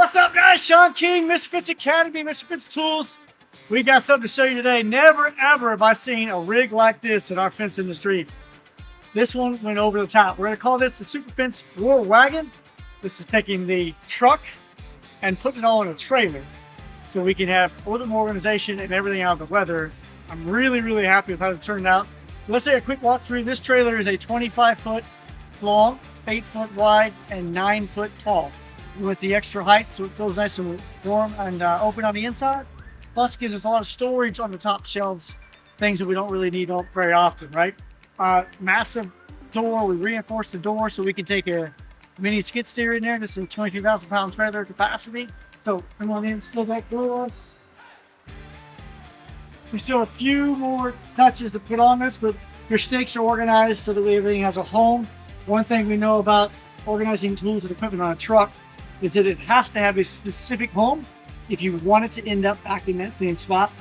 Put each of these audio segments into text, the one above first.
What's up, guys? Shawn King, Mr. Fence Academy, Mr. Fence Tools. We got something to show you today. Never, ever have I seen a rig like this in our fence industry. This one went over the top. We're going to call this the Superfence War Wagon. This is taking the truck and putting it all in a trailer so we can have a little bit more organization and everything out of the weather. I'm really, really happy with how it turned out. Let's take a quick walk through. This trailer is a 25-foot long, 8-foot wide, and 9-foot tall. With the extra height, so it feels nice and warm and open on the inside. Plus, gives us a lot of storage on the top shelves, things that we don't really need very often, right? Massive door. We reinforced the door so we can take a mini skid steer in there. This is a 22,000-pound trailer capacity. So come on in, still that door. We still have a few more touches to put on this, but your stakes are organized so that everything has a home. One thing we know about organizing tools and equipment on a truck is that it has to have a specific home if you want it to end up back in that same spot.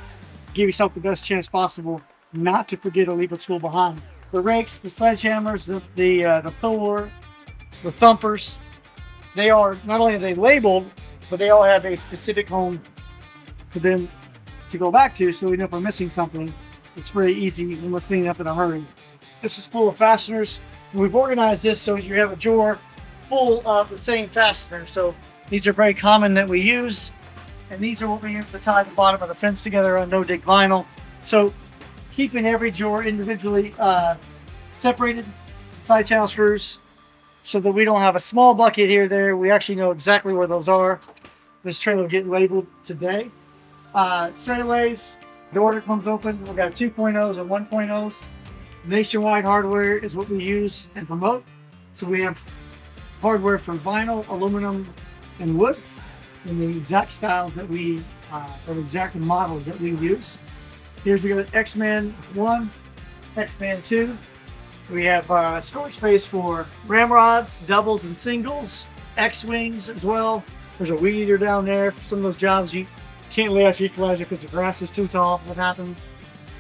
Give yourself the best chance possible not to forget to leave a tool behind. The rakes, the sledgehammers, the puller, the thumpers, they are, not only are they labeled, but they all have a specific home for them to go back to, so we know if we're missing something, it's very easy when we're cleaning up in a hurry. This is full of fasteners. We've organized this so you have a drawer full of the same fastener. So these are very common that we use, and these are what we use to tie the bottom of the fence together on no-dig vinyl. So keeping every drawer individually separated, side channel screws, so that we don't have a small bucket here there. We actually know exactly where those are. This trailer will get labeled today. Straightaways, the order comes open. We've got 2.0s and 1.0s. Nationwide hardware is what we use and promote. So we have hardware for vinyl, aluminum, and wood in the exact styles that we, or exact models that we use. Here's we got X-Man 1, X-Man 2. We have storage space for ramrods, doubles, and singles, X-wings as well. There's a weed eater down there for some of those jobs you can't lay out your equalizer because the grass is too tall. What happens?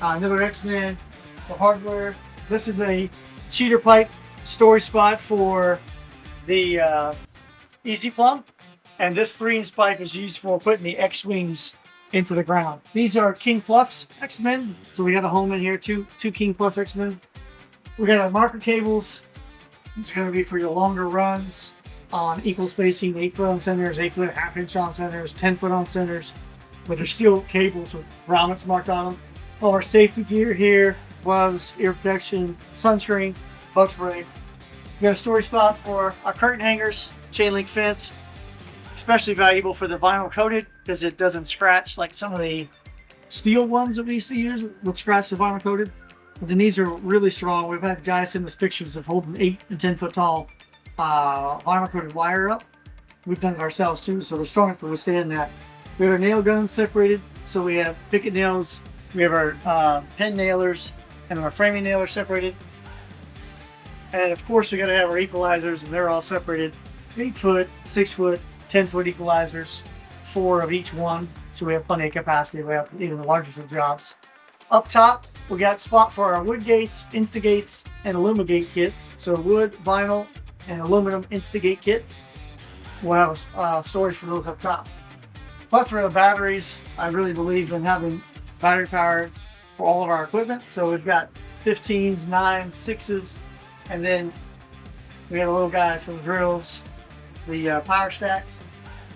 Another X-Man for hardware. This is a cheater pipe storage spot for the easy plumb, and this 3-inch pipe is used for putting the X-wings into the ground. These are King Plus X-Men, so we got a home in here, two King Plus X-Men. We got our marker cables. It's going to be for your longer runs on equal spacing, 8-foot on centers, 8-foot, half-inch on centers, 10-foot on centers, but they're steel cables with grommets marked on them. All our safety gear here, gloves, ear protection, sunscreen, bug spray. We got a storage spot for our curtain hangers, chain link fence, especially valuable for the vinyl coated because it doesn't scratch like some of the steel ones that we used to use would scratch the vinyl coated. But then these are really strong. We've had guys send us pictures of holding 8 and 10-foot tall vinyl coated wire up. We've done it ourselves too, so they're strong enough to withstand that. We have our nail guns separated, so we have picket nails, we have our pen nailers, and our framing nailers separated. And of course, we got to have our equalizers, and they're all separated. 8-foot, 6-foot, 10-foot equalizers, 4 of each one. So we have plenty of capacity. We have even the largest of jobs. Up top, we got spot for our wood gates, Instagates, and Illumigate kits. So wood, vinyl, and aluminum Instigate kits. We'll have storage for those up top. Plethora of batteries. I really believe in having battery power for all of our equipment. So we've got 15s, 9s, 6s. And then we have the little guys for the drills, the power stacks.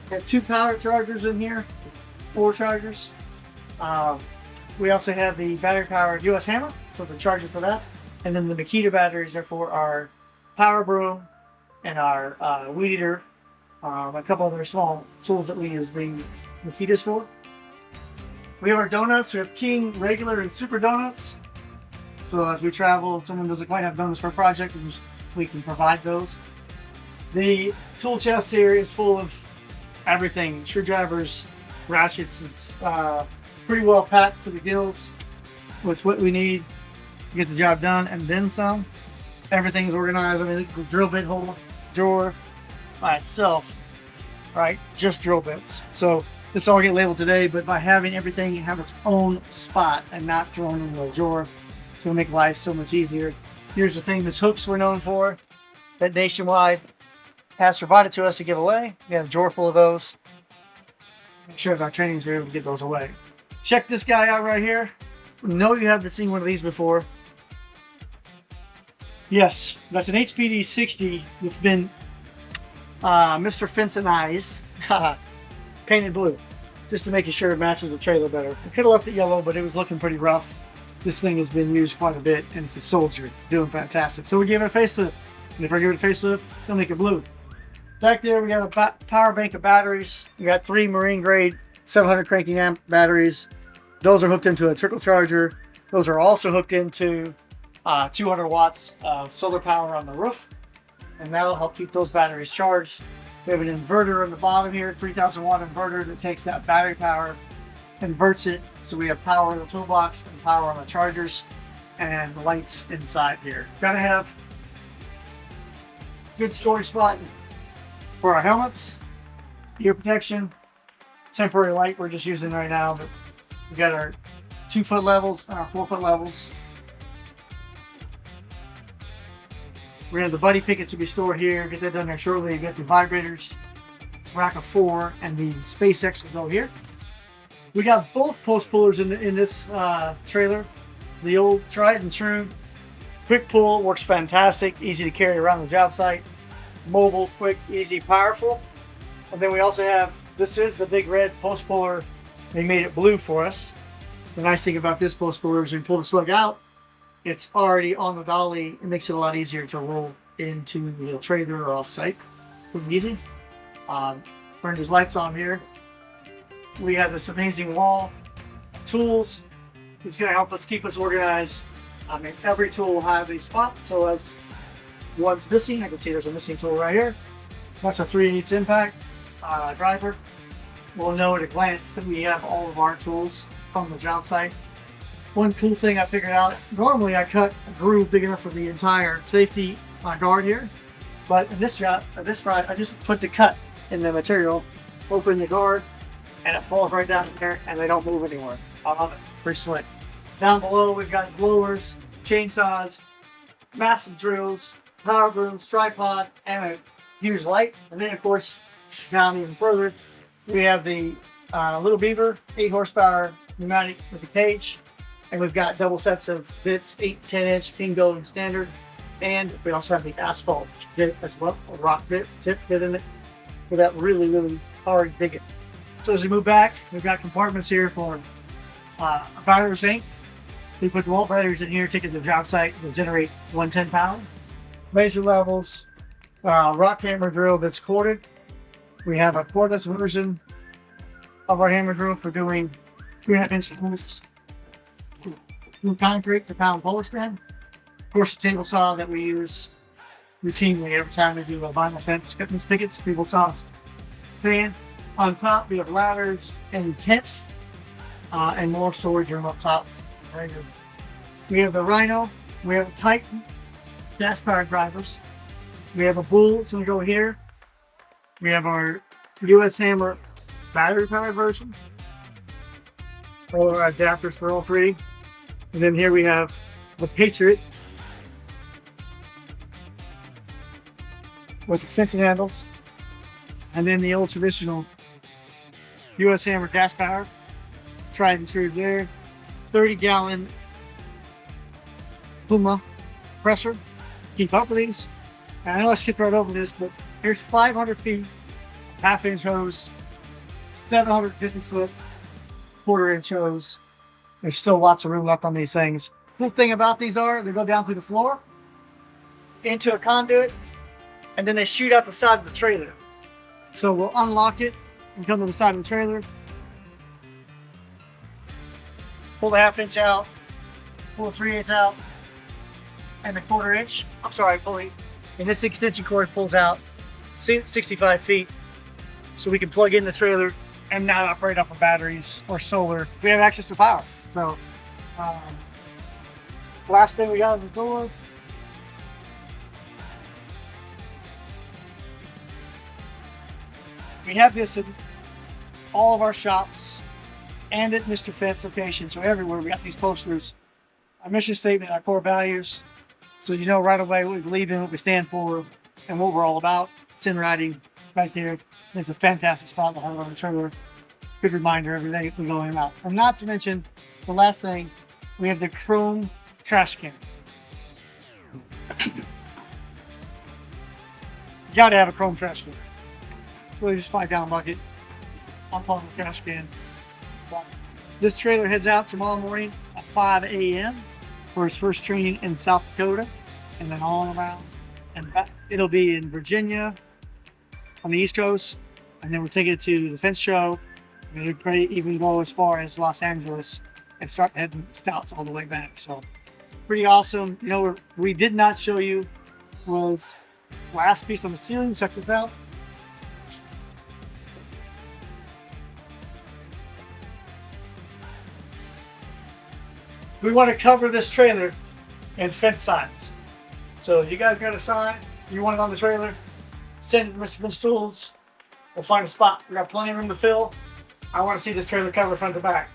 We have 2 power chargers in here, 4 chargers. We also have the battery powered US hammer, so the charger for that. And then the Makita batteries are for our power broom and our weed eater, a couple other small tools that we use the Makitas for. We have our donuts. We have King, regular, and super donuts. So as we travel, if someone doesn't quite have donuts for a project, we can provide those. The tool chest here is full of everything, screwdrivers, ratchets. It's pretty well packed to the gills with what we need to get the job done, and then some. Everything is organized. I mean, the drill bit holder, drawer by itself, right? Just drill bits. So this all get labeled today, but by having everything have its own spot and not thrown in the drawer, it's going to make life so much easier. Here's the famous hooks we're known for that Nationwide has provided to us to give away. We have a drawer full of those. make sure that our trainings are able to get those away. Check this guy out right here. No, you haven't seen one of these before. Yes, that's an HPD 60 that's been Mr. Fenceized, painted blue, just to make sure it matches the trailer better. I could have left it yellow, but it was looking pretty rough. This thing has been used quite a bit, and it's a soldier, doing fantastic. So we give it a facelift, and if I give it a facelift, they'll make it blue. Back there, we got a power bank of batteries. We got 3 marine grade 700 cranking amp batteries. Those are hooked into a trickle charger. Those are also hooked into 200 watts of solar power on the roof, and that'll help keep those batteries charged. We have an inverter on the bottom here, 3,000 watt inverter that takes that battery power, converts it, so we have power in the toolbox and power on the chargers and lights inside here. Gotta have good storage spot for our helmets, ear protection, temporary light we're just using right now, but we got our 2-foot levels and our 4-foot levels. We're gonna have the buddy pickets to be stored here. Get that done there shortly. You get the vibrators, rack of 4, and the SpaceX will go here. We got both post pullers in this trailer. The old tried and true quick pull works fantastic, easy to carry around the job site. Mobile, quick, easy, powerful. And then we also have, this is the big red post puller. They made it blue for us. The nice thing about this post puller is when you pull the slug out, it's already on the dolly. It makes it a lot easier to roll into the trailer or off site. Pretty easy. Turn these lights on here. We have this amazing wall of tools. It's going to help us keep us organized. I mean, every tool has a spot, so as one's missing, I can see there's a missing tool right here. That's a 3/8 impact driver. We'll know at a glance that we have all of our tools from the job site. One cool thing I figured out, normally I cut a groove big enough for the entire safety guard here, but in this job, I just put the cut in the material, open the guard, and it falls right down in there, and they don't move anywhere. I love it. Pretty slick. Down below, we've got blowers, chainsaws, massive drills, power brooms, tripod, and a huge light. And then, of course, down even further, we have the Little Beaver 8 horsepower pneumatic with a cage. And we've got double sets of bits, 8, 10-inch, King Gold and standard. And we also have the asphalt bit as well, a rock bit, tip bit in it, for that really, really hard digging. So as we move back, we've got compartments here for a battery sink. We put the wall batteries in here, take it to the job site, will generate 110 pounds. Laser levels, rock hammer drill that's corded. We have a cordless version of our hammer drill for doing 3.5-inch holes through concrete to pound polar stand. Of course, the table saw that we use routinely every time we do a vinyl fence cutting spigots, table saws. Sand. On top, we have ladders and tents, and more storage room up top. Right here. We have the Rhino. We have a Titan gas-powered drivers. We have a Bull, so we go here. We have our US Hammer battery-powered version. All our adapters for all 3. And then here we have the Patriot with extension handles. And then the old traditional US Hammer gas power, tried and true there. 30-gallon Puma compressor. Keep up with these. And I know I skipped right over this, but here's 500 feet, 1/2-inch hose, 750-foot, 1/4-inch hose. There's still lots of room left on these things. The cool thing about these are they go down through the floor, into a conduit, and then they shoot out the side of the trailer. So we'll unlock it and come to the side of the trailer. Pull the 1/2-inch out, pull the 3/8 out, and the 1/4-inch. I'm sorry, and this extension cord pulls out 65 feet, so we can plug in the trailer and not operate off of batteries or solar. We have access to power. So, last thing we got on the door. We have this in all of our shops and at Mr. Fence location. So everywhere we got these posters, our mission statement, our core values. So you know right away what we believe in, what we stand for, and what we're all about. It's in writing right there. It's a fantastic spot to have on the trailer. good reminder every day we're going out. And not to mention, the last thing, we have the chrome trash can. You gotta have a chrome trash can. So you just 5-gallon bucket, up on the trash can. This trailer heads out tomorrow morning at 5 a.m. for his first training in South Dakota, and then on around and back. It'll be in Virginia on the East Coast, and then we're taking it to the fence show. We'll probably even go as far as Los Angeles and start heading stouts all the way back. So pretty awesome. You know, we did not show you was last piece on the ceiling. Check this out. We want to cover this trailer in fence signs. So you guys got a sign, you want it on the trailer, send it to Mr. Fence Tools. We'll find a spot. We got plenty of room to fill. I want to see this trailer covered front to back.